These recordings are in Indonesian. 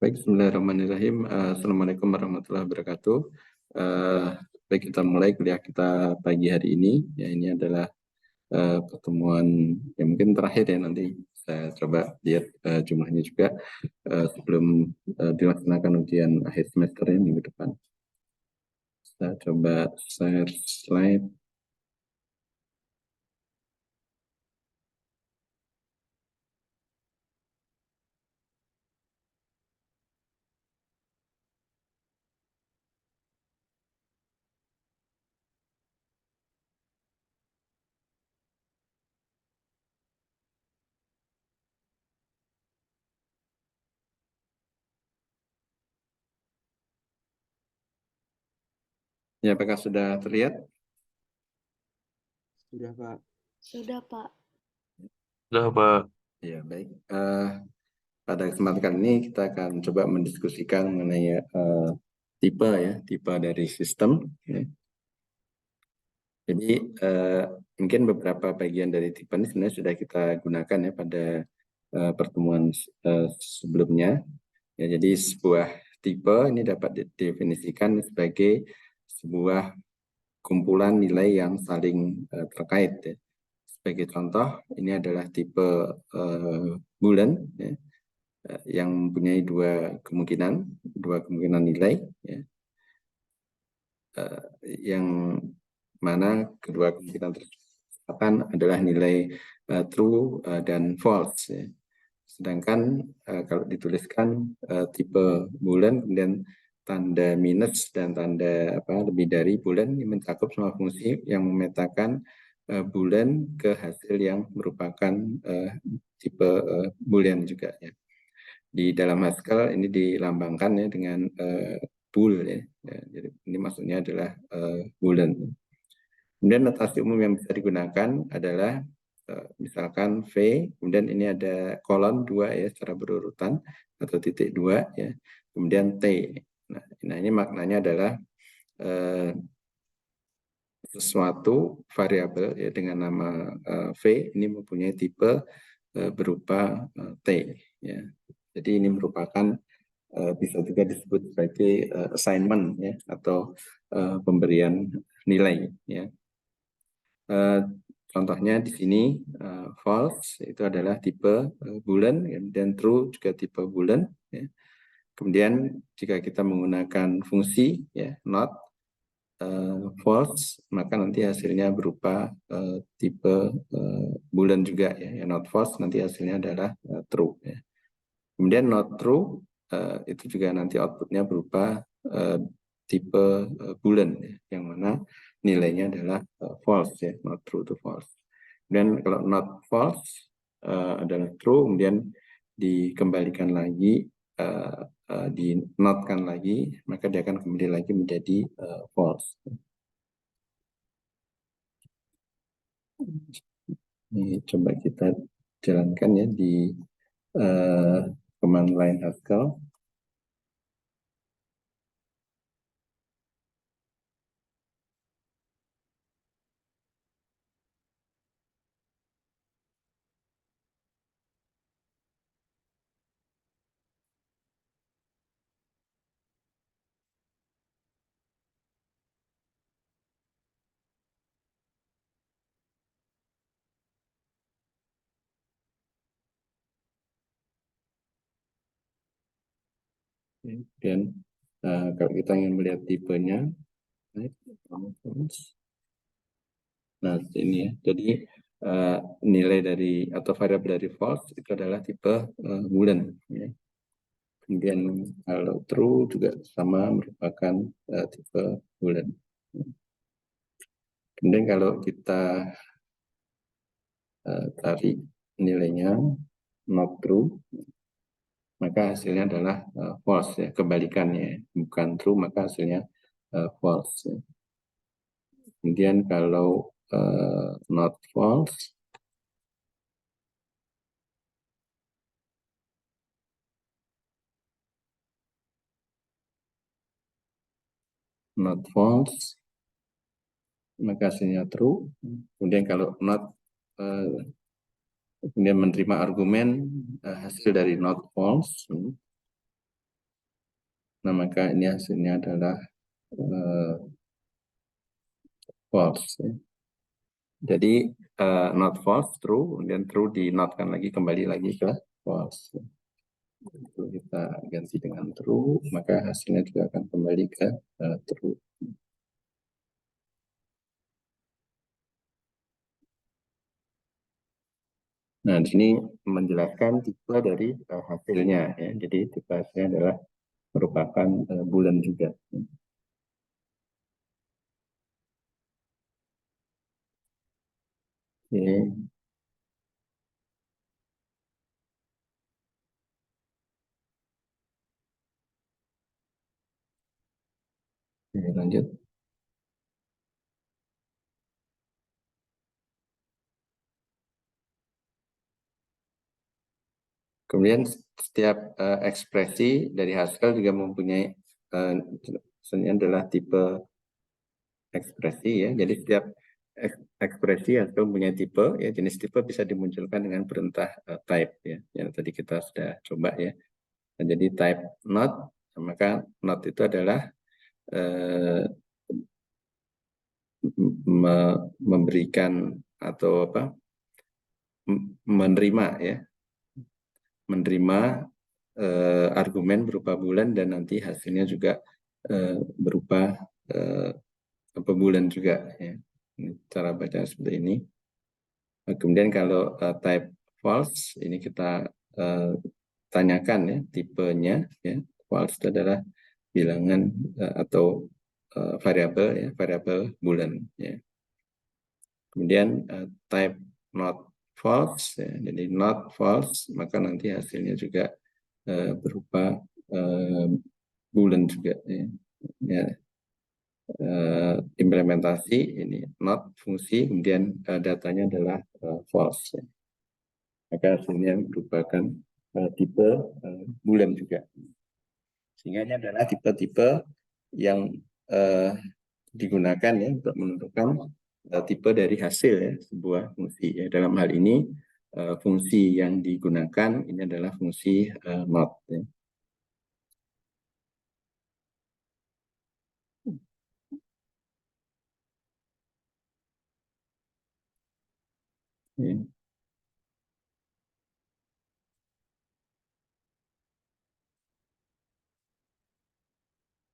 Baik, bismillahirrahmanirrahim. Assalamualaikum warahmatullahi wabarakatuh. Baik, kita mulai kuliah kita pagi hari ini. Ya, ini adalah pertemuan yang mungkin terakhir ya, nanti saya coba lihat jumlahnya juga sebelum dilaksanakan ujian akhir semester ini minggu depan. Saya coba share slide. Ya, apakah sudah terlihat? Sudah, Pak. Sudah, Pak. Sudah, Pak. Ya, baik. Pada kesempatan kali ini kita akan coba mendiskusikan mengenai tipe dari sistem. Ya. Jadi mungkin beberapa bagian dari tipe ini sebenarnya sudah kita gunakan ya pada pertemuan sebelumnya. Ya, jadi sebuah tipe ini dapat didefinisikan sebagai sebuah kumpulan nilai yang saling terkait. Ya. Sebagai contoh, ini adalah tipe bulan ya, yang mempunyai dua kemungkinan nilai. Ya. Yang mana kedua kemungkinan tersebut adalah nilai true dan false. Ya. Sedangkan kalau dituliskan tipe bulan, kemudian tanda minus dan tanda lebih dari bulan, ini mencakup semua fungsi yang memetakan bulan ke hasil yang merupakan tipe boolean juga. Ya. Di dalam Haskell ini dilambangkan ya dengan bool ya. Ya. Jadi ini maksudnya adalah boolean. Kemudian notasi umum yang bisa digunakan adalah misalkan V, kemudian ini ada kolon 2 ya secara berurutan atau titik 2 ya. Kemudian T. Nah ini maknanya adalah sesuatu variabel ya dengan nama V ini mempunyai tipe berupa T ya. Jadi ini merupakan bisa juga disebut sebagai assignment ya atau pemberian nilai ya. Contohnya di sini false itu adalah tipe boolean dan true juga tipe boolean. Ya. Kemudian jika kita menggunakan fungsi ya not false maka nanti hasilnya berupa tipe boolean juga ya. Not false nanti hasilnya adalah true. Ya. Kemudian not true itu juga nanti outputnya berupa tipe boolean ya, yang mana nilainya adalah false ya, not true to false. Dan kalau not false adalah true, kemudian dikembalikan lagi, dinotkan lagi, maka dia akan kembali lagi menjadi false. Ini coba kita jalankan ya di command line Haskell. Dan kalau kita ingin melihat tipenya, nah ini ya. Jadi nilai dari atau variabel dari false itu adalah tipe boolean. Ya. Kemudian kalau true juga sama merupakan tipe boolean. Kemudian kalau kita tarik nilainya not true, maka hasilnya adalah false ya, kebalikannya bukan true maka hasilnya false ya. Kemudian kalau not false maka hasilnya true. Kemudian kalau not kemudian menerima argumen hasil dari not false Nah, maka ini hasilnya adalah false. Ya. Jadi not false, true, kemudian true di notkan lagi, kembali lagi ke false. Itu kita ganti dengan true, maka hasilnya juga akan kembali ke true. Nah, di sini menjelaskan tipe dari hasilnya. Ya. Jadi tipe hasilnya adalah merupakan bulan juga. Oke, oke, lanjut. Kemudian setiap ekspresi dari Haskell juga mempunyai sebenarnya adalah tipe ekspresi ya. Jadi setiap ekspresi Haskell punya tipe ya, jenis tipe bisa dimunculkan dengan perintah type ya. Yang tadi kita sudah coba ya. Nah, jadi type not, maka not itu adalah memberikan atau apa? Menerima ya, menerima argumen berupa bulan dan nanti hasilnya juga berupa bulan juga ya. Ini cara baca seperti ini. Kemudian kalau type false ini kita tanyakan ya tipenya ya. False itu adalah bilangan atau variabel ya, variabel bulan ya. Kemudian type not false ya. Jadi not false maka nanti hasilnya juga berupa bulan juga ya. Ya, implementasi ini not fungsi kemudian datanya adalah false ya. Maka hasilnya merupakan tipe bulan juga, sehingga ini adalah tipe-tipe yang digunakan ya untuk menentukan tipe dari hasil ya sebuah fungsi ya. Dalam hal ini fungsi yang digunakan ini adalah fungsi not ya. Ya.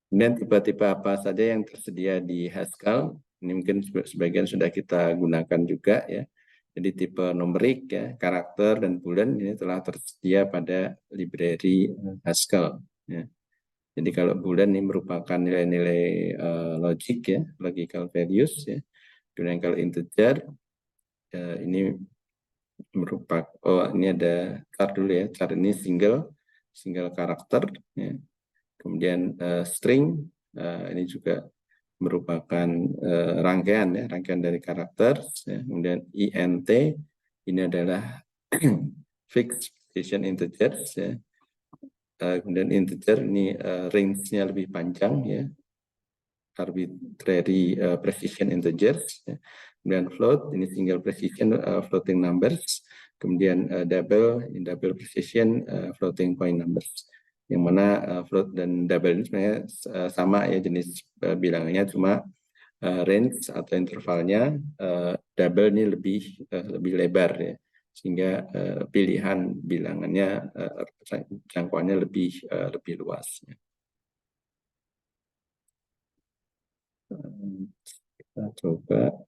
Kemudian tipe-tipe apa saja yang tersedia di Haskell, ini mungkin sebagian sudah kita gunakan juga ya. Jadi tipe numerik ya, karakter dan boolean ini telah tersedia pada library Haskell. Ya. Jadi kalau boolean ini merupakan nilai-nilai logik ya, logical values ya. Kemudian kalau integer ini merupakan, oh ini ada char dulu ya, char ini single karakter ya. Kemudian string ini juga merupakan rangkaian ya, rangkaian dari karakter ya. Kemudian int ini adalah fixed precision integers ya. Kemudian integer ini range-nya lebih panjang ya, arbitrary precision integers ya. Kemudian float ini single precision floating numbers. Kemudian double precision floating point numbers, yang mana float dan double ini sebenarnya sama ya jenis bilangannya, cuma range atau intervalnya double ini lebih lebar ya, sehingga pilihan bilangannya jangkauannya lebih luas ya. Kita coba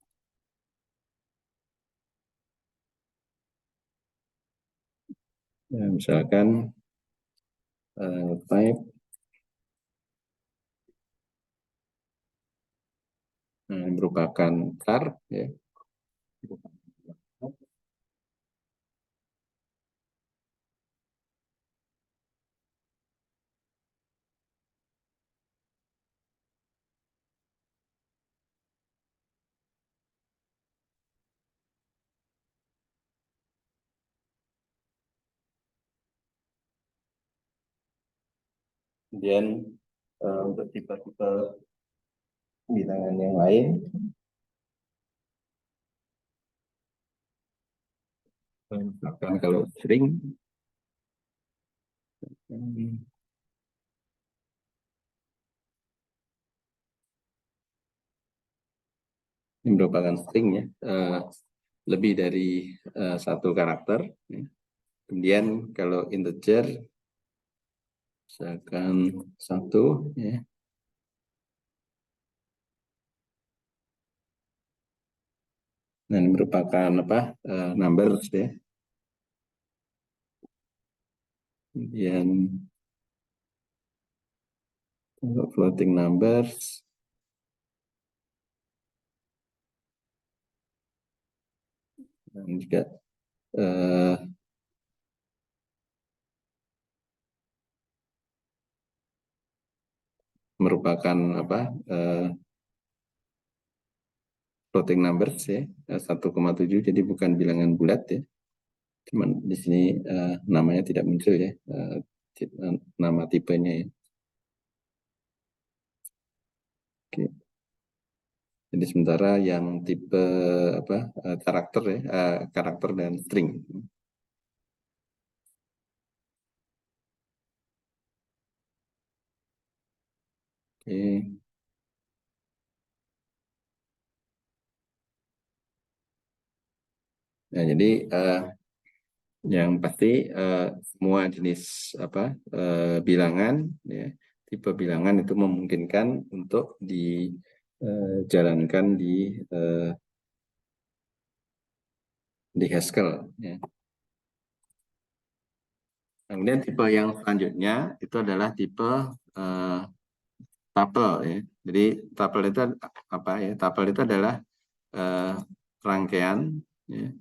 ya, misalkan type merupakan char ya. Kemudian untuk tipe-tipe bilangan yang lain, misalkan kalau string Ini merupakan string ya, lebih dari satu karakter. Ya. Kemudian kalau integer, misalkan 1 ya. Nah, ini merupakan apa? Numbers ya. Kemudian untuk floating numbers, dan juga merupakan apa? Floating numbers ya, 1,7, jadi bukan bilangan bulat ya. Cuman di sini namanya tidak muncul ya, nama tipenya ya. Oke. Jadi sementara yang tipe apa, karakter ya, karakter dan string. Oke. Nah, jadi yang pasti semua jenis apa, bilangan ya, tipe bilangan itu memungkinkan untuk dijalankan di Haskell ya. Kemudian tipe yang selanjutnya itu adalah tipe tuple ya. Jadi tuple itu apa ya? Tuple itu adalah rangkaian ya,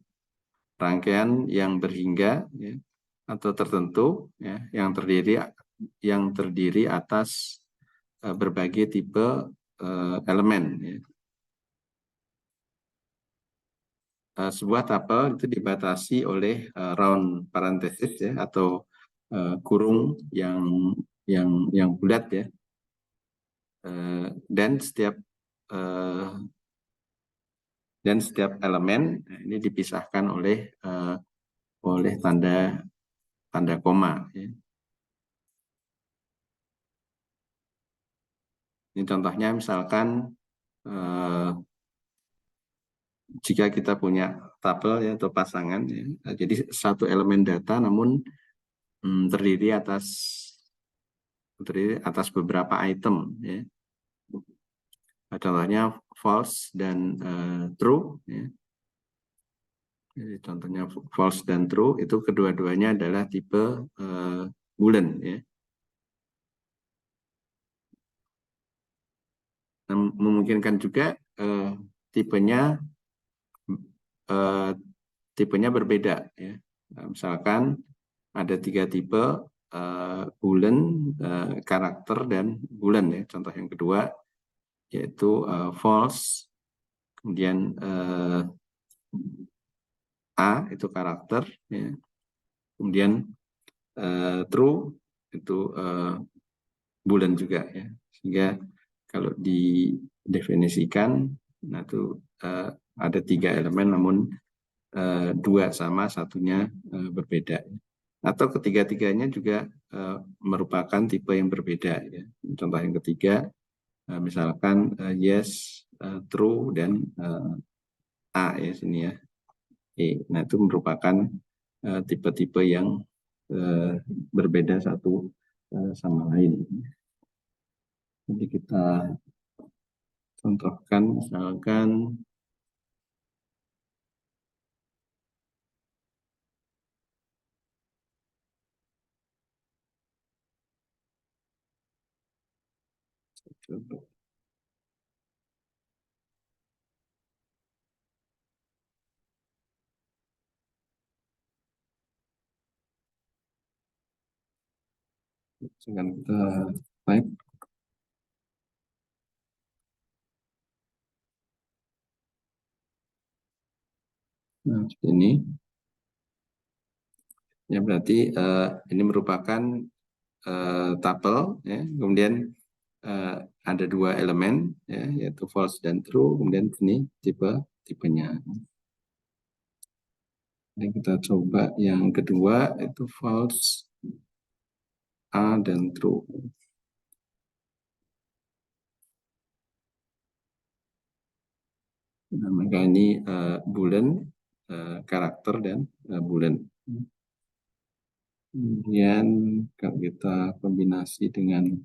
rangkaian yang berhingga ya, atau tertentu ya, yang terdiri atas berbagai tipe elemen ya. Sebuah tuple itu dibatasi oleh round parenthesis ya, atau kurung yang bulat ya. Dan setiap elemen ini dipisahkan oleh tanda koma ya. Ini contohnya misalkan jika kita punya tabel ya, atau pasangan ya, jadi satu elemen data namun terdiri atas beberapa item ya. Contohnya false dan true ya. Jadi contohnya false dan true itu kedua-duanya adalah tipe boolean ya. Nah, memungkinkan juga tipenya berbeda ya. Nah, misalkan ada 3 tipe boolean, karakter dan boolean ya. Contoh yang kedua yaitu false, kemudian A itu karakter ya. Kemudian true itu boolean juga ya. Sehingga kalau didefinisikan, nah itu ada 3 elemen namun 2 sama, satunya berbeda. Atau ketiga-tiganya juga merupakan tipe yang berbeda ya. Contoh yang ketiga misalkan yes, true dan A ya sini ya. Nah itu merupakan tipe-tipe yang berbeda satu sama lain. Jadi kita contohkan misalkan coba. Jangan kita type. Nah, seperti ini. Ya berarti ini merupakan tuple ya. Kemudian ada 2 elemen ya, yaitu false dan true. Kemudian ini tipenya. Jadi kita coba yang kedua itu false, A dan true. Nah, maka ini boolean, karakter, dan boolean. Kemudian kalau kita kombinasi dengan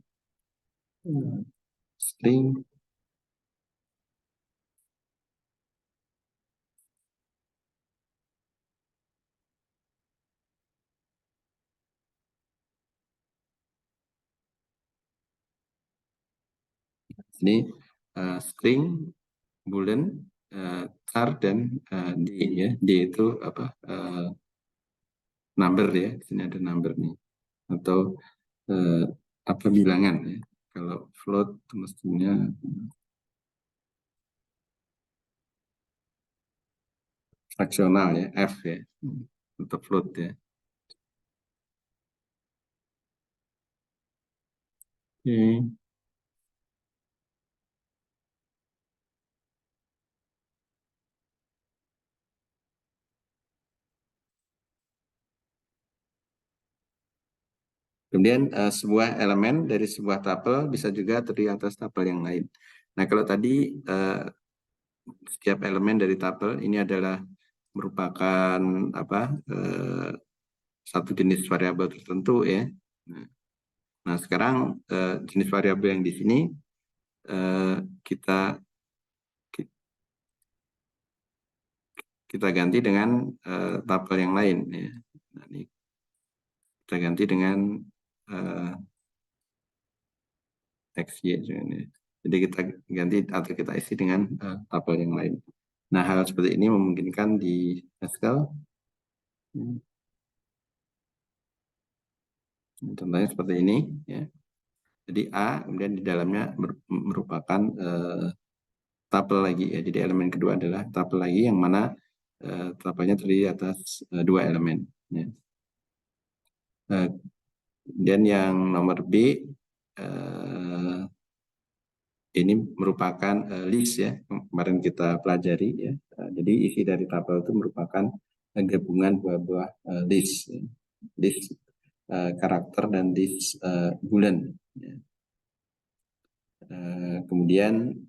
string, ini string, boolean, char, dan d, ya. D itu apa? Number, ya. Di sini ada number nih, atau apa, bilangan, ya. Kalau float mestinya fraksional, ya, f, ya, untuk float, ya. Oke. Kemudian sebuah elemen dari sebuah tabel bisa juga terdiri atas tabel yang lain. Nah, kalau tadi setiap elemen dari tabel ini adalah merupakan apa, satu jenis variabel tertentu, ya. Nah, sekarang jenis variabel yang di sini kita kita ganti dengan tabel yang lain, ya. Nah, ini kita ganti dengan XY. Jadi kita ganti atau kita isi dengan tabel yang lain. Nah, hal seperti ini memungkinkan di Haskell. Contohnya seperti ini, ya. Jadi A, kemudian di dalamnya merupakan tabel lagi, ya. Jadi elemen kedua adalah tabel lagi, yang mana tabelnya terdiri atas dua elemen, ya. Dan yang nomor B, ini merupakan list, ya, kemarin kita pelajari, ya. Jadi isi dari tabel itu merupakan gabungan buah-buah list, ya. List karakter dan list boolean, ya. Kemudian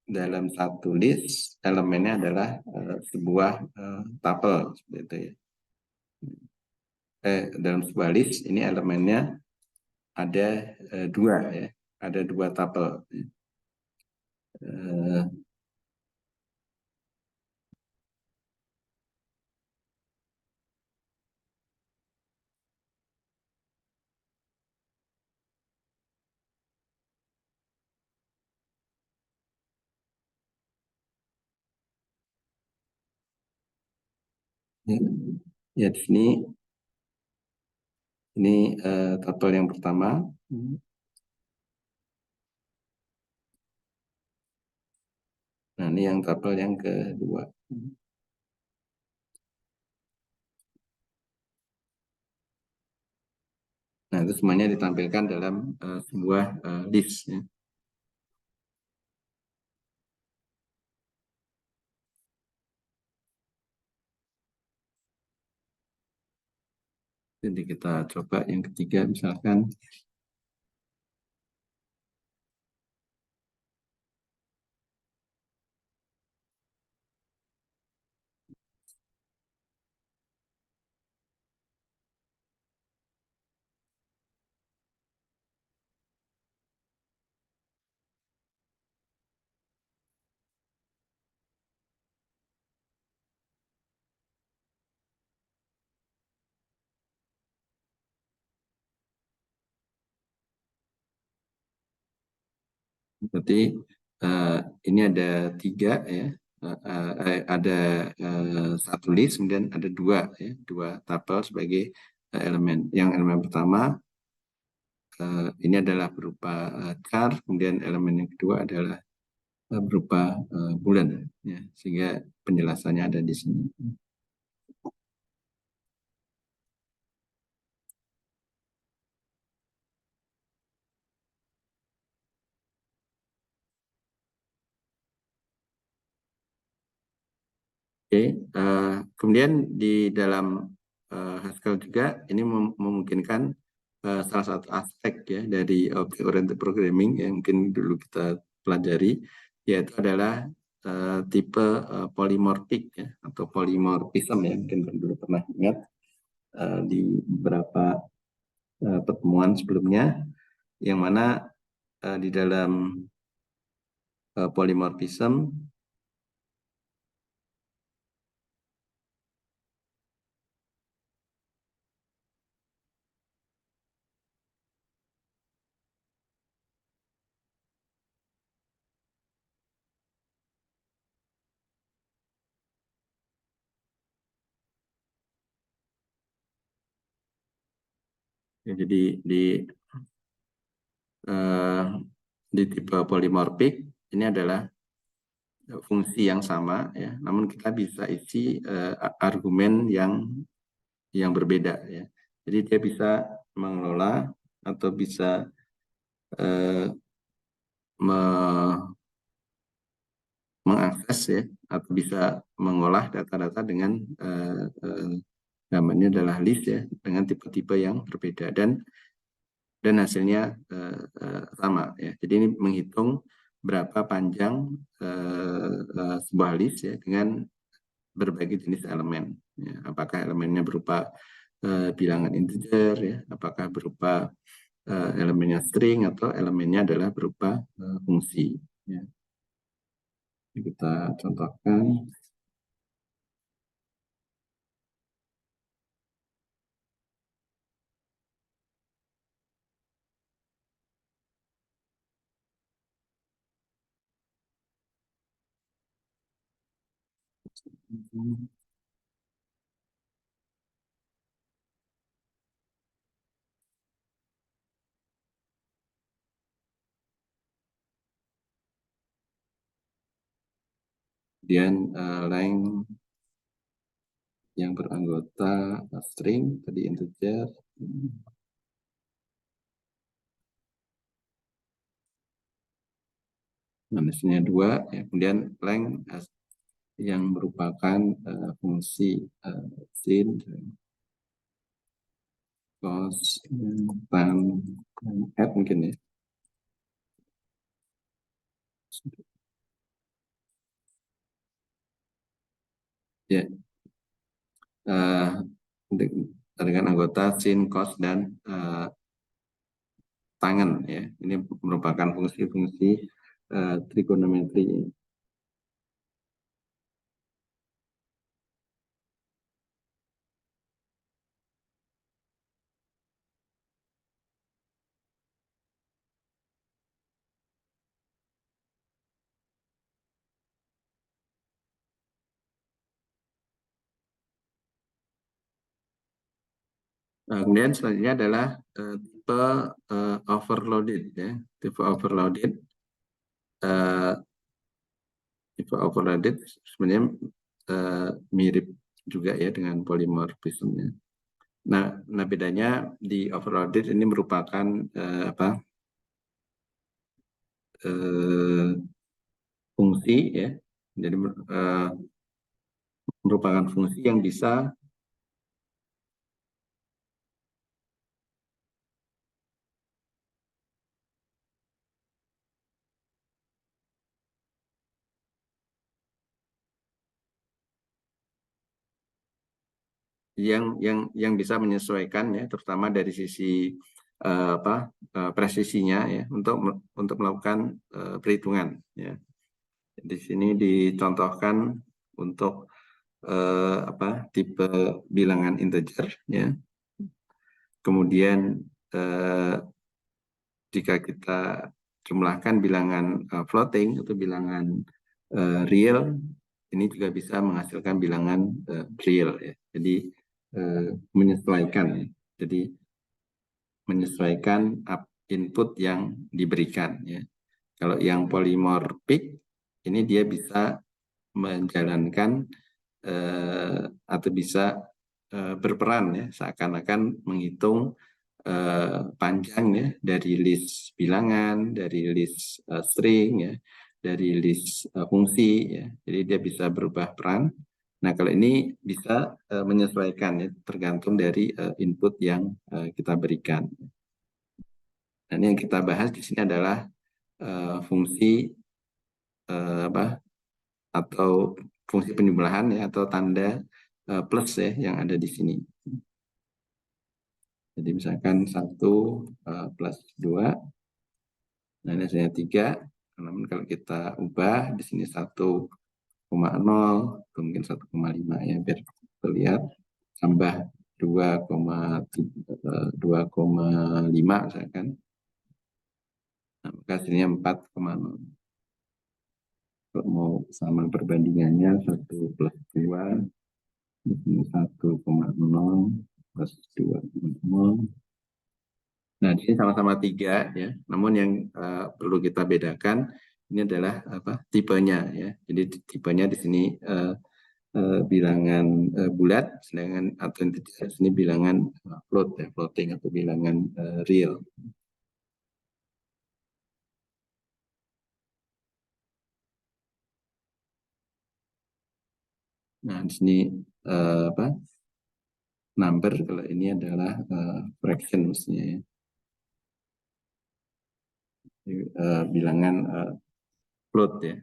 dalam satu list elemennya adalah sebuah tabel, seperti itu, ya. Dalam sebuah list ini elemennya ada dua, ya, ada dua tabel. Ya, di sini ini tabel yang pertama. Nah, ini yang tabel yang kedua. Nah, itu semuanya ditampilkan dalam sebuah list, ya. Jadi kita coba yang ketiga, misalkan. Berarti ini ada tiga, ya. Ada satu list, kemudian ada dua, ya, dua tabel sebagai elemen. Yang elemen pertama ini adalah berupa char, kemudian elemen yang kedua adalah berupa bulan, ya. Sehingga penjelasannya ada di sini. Oke, kemudian di dalam Haskell juga ini memungkinkan salah satu aspek, ya, dari object oriented programming yang mungkin dulu kita pelajari, yaitu adalah tipe polymorphic ya, atau polymorphism ya, mungkin dulu pernah ingat di beberapa pertemuan sebelumnya, yang mana di dalam polymorphism ya, jadi di tipe polimorfik ini adalah fungsi yang sama ya, namun kita bisa isi argumen yang berbeda ya. Jadi dia bisa mengelola atau bisa mengakses ya, atau bisa mengolah data-data dengan namanya adalah list ya, dengan tipe-tipe yang berbeda dan hasilnya sama ya. Jadi ini menghitung berapa panjang sebuah list ya dengan berbagai jenis elemen ya. Apakah elemennya berupa bilangan integer ya, apakah berupa elemennya string atau elemennya adalah berupa fungsi ya. Kita contohkan. Kemudian length yang beranggota string tadi integer, minusnya 2 ya. Kemudian length yang merupakan fungsi sin, cos, tan, add mungkin ya. Ya, dengan anggota sin, cos, dan tangen ya. Ini merupakan fungsi-fungsi trigonometri. Kemudian selanjutnya adalah tipe overloaded ya. Tipe overloaded sebenarnya mirip juga ya dengan polymorphismnya. Nah bedanya di overloaded ini merupakan fungsi ya. Jadi merupakan fungsi yang bisa yang bisa menyesuaikan ya, terutama dari sisi presisinya ya, untuk melakukan perhitungan ya. Di sini dicontohkan untuk tipe bilangan integer ya. Kemudian jika kita jumlahkan bilangan floating atau bilangan real, ini juga bisa menghasilkan bilangan real ya. Jadi menyesuaikan ya. Jadi menyesuaikan input yang diberikan ya. Kalau yang polymorphic ini dia bisa menjalankan atau bisa berperan ya, seakan-akan menghitung panjang ya, dari list bilangan, dari list string ya, dari list fungsi ya. Jadi dia bisa berubah peran. Nah kalau ini bisa menyesuaikan ya, tergantung dari input yang kita berikan. Nah ini yang kita bahas di sini adalah fungsi atau fungsi penjumlahan ya, atau tanda plus ya yang ada di sini. Jadi misalkan 1 plus 2, nah ini hasilnya 3. Namun kalau kita ubah di sini 1,0 atau mungkin 1,5 ya, biar terlihat, tambah 2,5 misalkan, nah, maka hasilnya 4,0. Kalau mau sama perbandingannya 1 plus 2, di sini 1,0 plus 2,0. Nah, di sini sama-sama 3 ya. Namun yang perlu kita bedakan ini adalah tipenya ya. Jadi tipenya di sini bilangan bulat, sedangkan atau di sini bilangan float ya, floating atau bilangan real. Nah, di sini number, kalau ini adalah fraction maksudnya ya. Bilangan float ya.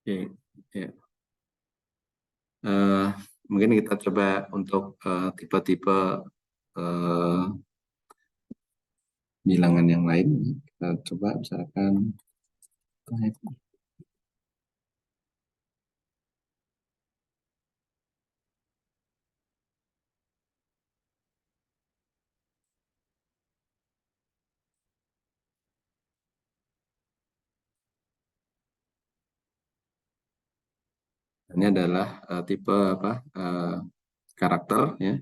Oke, ya. Mungkin kita coba untuk tipe-tipe bilangan yang lain. Kita coba misalkan ini adalah tipe karakter ya,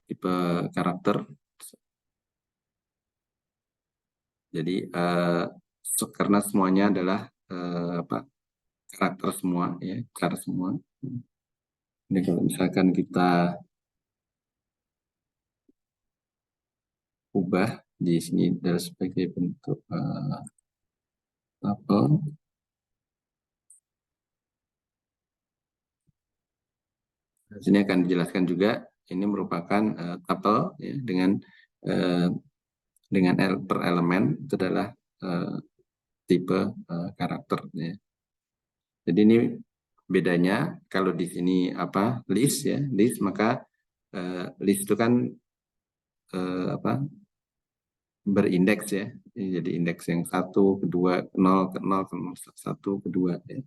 tipe karakter. Jadi karena semuanya adalah karakter semua ya, cara semua. Ini kalau misalkan kita ubah di sini adalah sebagai bentuk tabel. Di sini akan dijelaskan juga ini merupakan tabel ya, dengan per elemen itu adalah tipe karakter ya. Jadi ini bedanya kalau di sini list ya, list, maka list itu kan berindeks ya. Jadi indeks yang 1, kedua, 0, ke 0, ke 0, 1, kedua ya.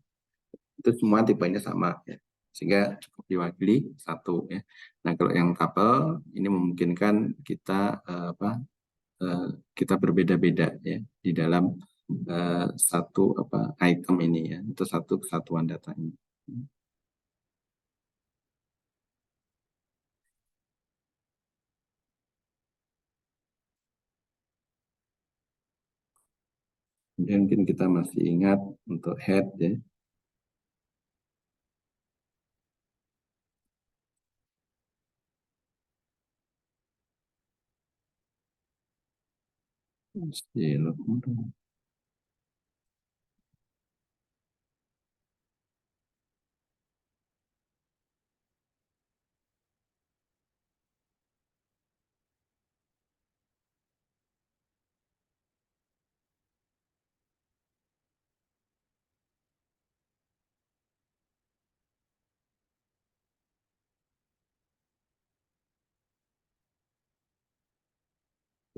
Itu semua tipenya sama ya. Sehingga cukup diwakili 1 ya. Nah, kalau yang tabel ini memungkinkan kita kita berbeda-beda ya di dalam satu item ini ya, itu satu kesatuan data ini. Mungkin kita masih ingat untuk head ya.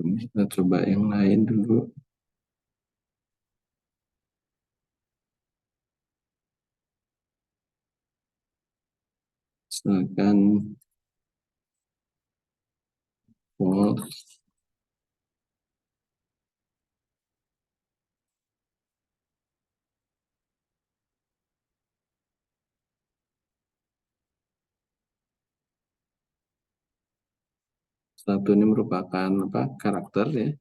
Kita coba yang lain dulu. Misalkan false. Satu ini merupakan karakter ya.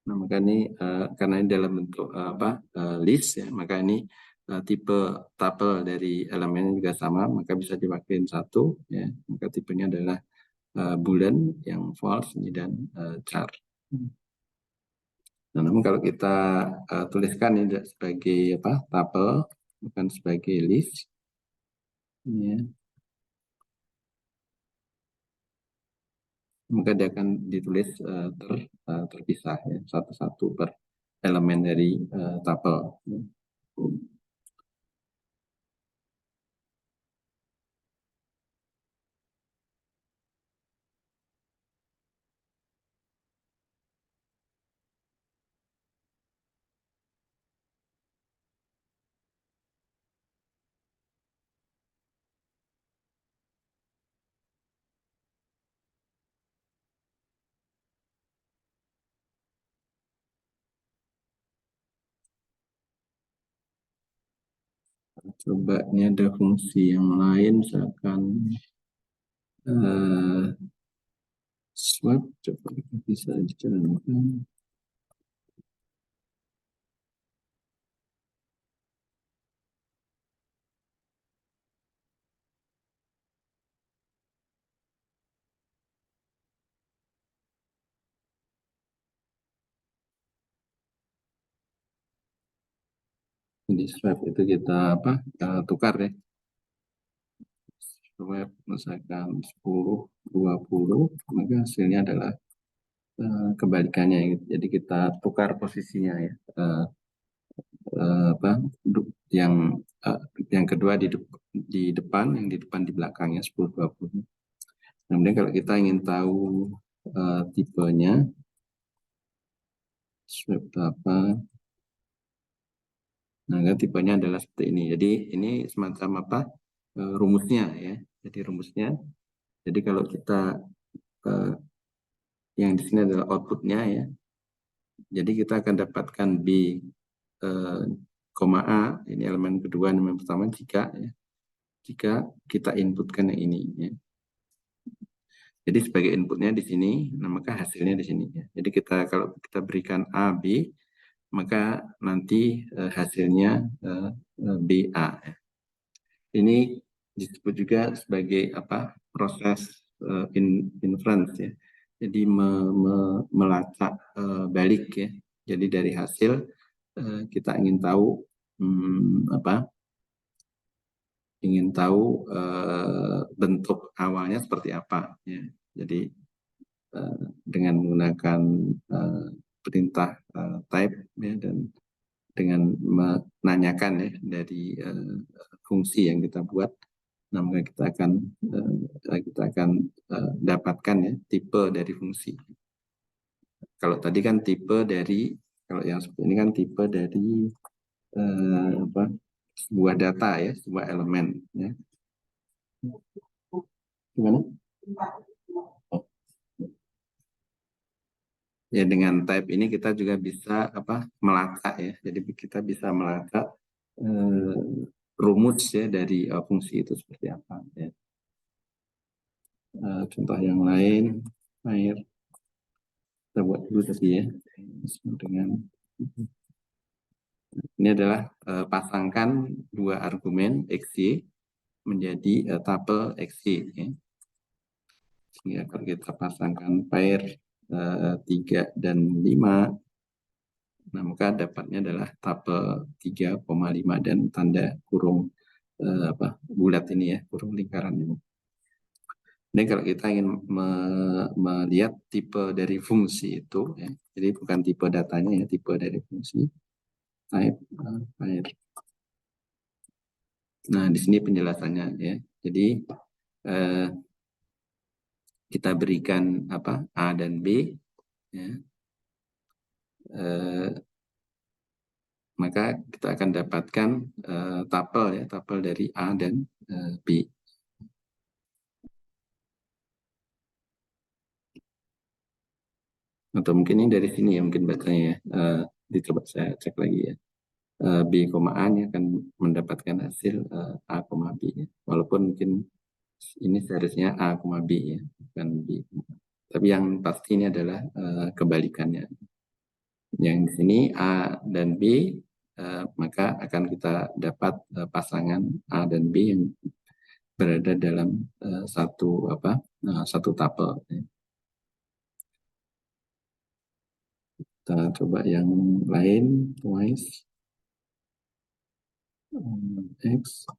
Nah, maka ini karena ini dalam bentuk list ya, maka ini tipe tabel dari elemennya juga sama, maka bisa diwakilin 1 ya. Maka tipenya adalah boolean, yang false, dan char. Nah, namun kalau kita tuliskan ini sebagai tuple, bukan sebagai list, ya, maka dia akan ditulis terpisah, ya, satu-satu per elemen dari tuple. Coba ini ada fungsi yang lain, misalkan swap, coba kita bisa dijalankan. Jadi swap itu kita tukar, ya. Swap misalkan 10, 20, maka hasilnya adalah kebalikannya, gitu. Jadi kita tukar posisinya, ya. Yang yang kedua di depan, yang di depan di belakangnya 10, 20. Kemudian kalau kita ingin tahu tipenya, swap apa? Nah, tipenya adalah seperti ini. Jadi ini semacam rumusnya, ya. Jadi rumusnya. Jadi kalau kita yang di sini adalah outputnya, ya. Jadi kita akan dapatkan B, A, ini elemen kedua, elemen pertama, jika kita inputkan yang ini, ya. Jadi sebagai inputnya di sini, nah maka hasilnya di sini, ya. Jadi kalau kita berikan A, B, maka nanti hasilnya BA. Ya. Ini disebut juga sebagai proses inference, ya. Jadi melacak balik, ya. Jadi dari hasil kita ingin tahu ingin tahu bentuk awalnya seperti apa, ya. Jadi dengan menggunakan perintah type, ya, dan dengan menanyakan, ya, dari fungsi yang kita buat, nah maka kita akan dapatkan, ya, tipe dari fungsi. Kalau tadi kan kalau yang seperti ini kan tipe dari sebuah data, ya, sebuah elemen, ya. Gimana? Ya, dengan type ini kita juga bisa melacak, ya. Jadi kita bisa melacak rumus, ya, dari fungsi itu seperti apa, ya. Contoh yang lain, kita buat dulu tadi, ya, dengan ini adalah pasangkan dua argumen XY menjadi tuple XY, ya. Sehingga kalau kita pasangkan pair 3 dan 5, nah maka dapatnya adalah tuple 3,5 dan tanda kurung bulat ini, ya, kurung lingkaran ini. Dan kalau kita ingin melihat tipe dari fungsi itu, ya, jadi bukan tipe datanya, ya, tipe dari fungsi, type pair. Nah, di sini penjelasannya, ya. Jadi kita berikan A dan B, ya. Maka kita akan dapatkan tuple, ya, tuple dari A dan B. Atau mungkin ini dari sini, ya, mungkin bacanya, ya. Dicoba saya cek lagi, ya. B, A ini akan mendapatkan hasil A, B, ya. Walaupun mungkin ini seharusnya A, B, ya, bukan B. Tapi yang pasti ini adalah kebalikannya. Yang di sini A dan B, maka akan kita dapat pasangan A dan B yang berada dalam satu satu tabel. Kita coba yang lain, twice x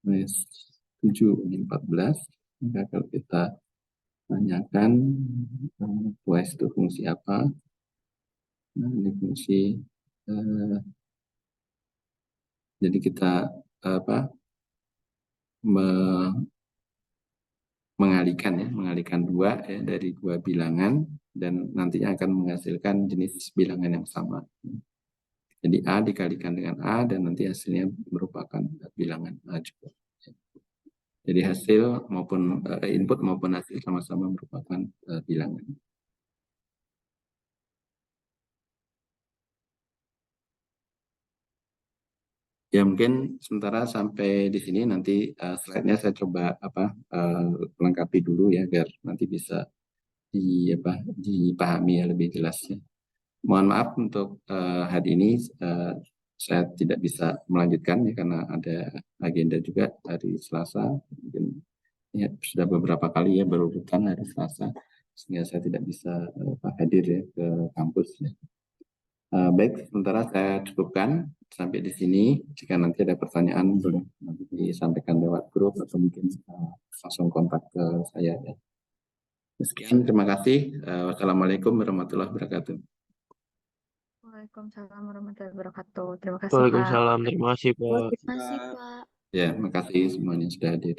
twice 7 ini 14. Maka kalau kita tanyakan twice itu fungsi apa, nah ini fungsi jadi kita mengalihkan dua ya, dari dua bilangan dan nantinya akan menghasilkan jenis bilangan yang sama. Jadi A dikalikan dengan A dan nanti hasilnya merupakan bilangan A juga. Jadi hasil maupun input maupun hasil sama-sama merupakan bilangan. Ya mungkin sementara sampai di sini, nanti slide-nya saya coba lengkapi dulu ya agar nanti bisa dipahami ya lebih jelasnya. Mohon maaf untuk hari ini saya tidak bisa melanjutkan ya karena ada agenda juga hari Selasa. Mungkin ya, sudah beberapa kali ya berurutan hari Selasa sehingga saya tidak bisa hadir ya ke kampus ya. Baik, sementara saya cukupkan sampai di sini. Jika nanti ada pertanyaan boleh nanti disampaikan lewat grup atau mungkin langsung kontak ke saya ya. Sekian, terima kasih. Wassalamualaikum warahmatullahi wabarakatuh. Waalaikumsalam warahmatullahi wabarakatuh. Terima kasih, Pak. Waalaikumsalam. Terima kasih, Pak. Terima kasih, Pak. Ya, terima kasih semuanya sudah hadir.